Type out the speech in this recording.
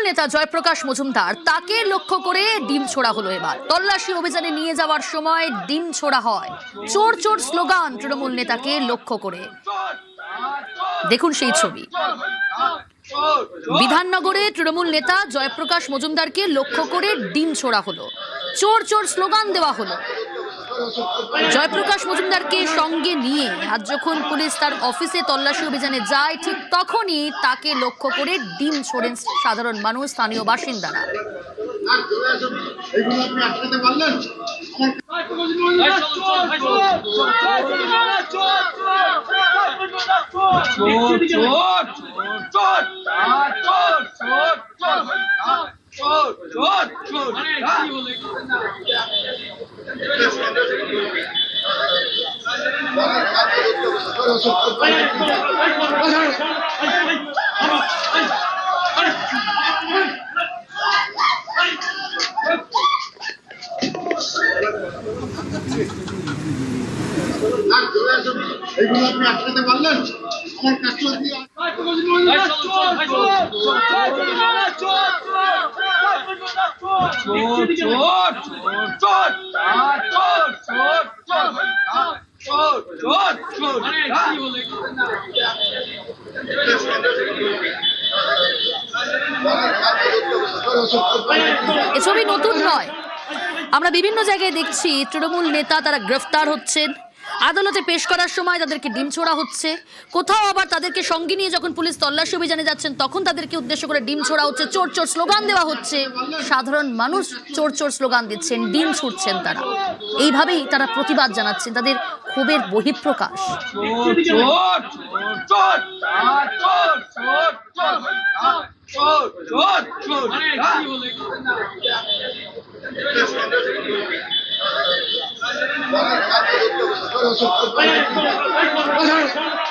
নেতা জয়প্রকাশ মজুমদার তাকে লক্ষ্য করে ডিম ছোড়া হলো। এবার তল্লাশি অভিযানে নিয়ে যাওয়ার সময় ডিম ছোড়া হয়। চোর চোর স্লোগান তৃণমূল নেতাকে লক্ষ্য করে। দেখুন সেই ছবি। বিধাননগরে তৃণমূল নেতা জয়প্রকাশ মজুমদারকে লক্ষ্য করে ডিম ছোড়া হলো, চোর চোর স্লোগান দেওয়া হলো। জয়প্রকাশ মজুমদারকে সঙ্গে নিয়ে আজ যখন পুলিশ তার অফিসে তল্লাশি অভিযানে যায়, ঠিক তখনই তাকে লক্ষ্য করে ডিম ছোড়েন সাধারণ মানুষ, স্থানীয় বাসিন্দারা। এইগুলো আপনি আটকাতে পারলেন? আমার কাস্টমার দিয়ে এ ছবি নতুন নয়, আমরা বিভিন্ন জায়গায় দেখছি তৃণমূল নেতা তারা গ্রেফতার হচ্ছেন, আদালতে পেশ করার সময় তাদেরকে ডিম ছোড়া হচ্ছে, কোথাও আবার তাদেরকে সঙ্গে নিয়ে যখন পুলিশ তল্লাশি অভিযানে যাচ্ছেন তখন তাদেরকে উদ্দেশ্য করে ডিম ছোড়া হচ্ছে, চোর চোর স্লোগান দেওয়া হচ্ছে। সাধারণ মানুষ চোর চোর স্লোগান দিচ্ছেন, ডিম ছুটছেন তারা। এইভাবেই তারা প্রতিবাদ জানাচ্ছেন, তাদের ক্ষোভের বহিঃপ্রকাশ। আমার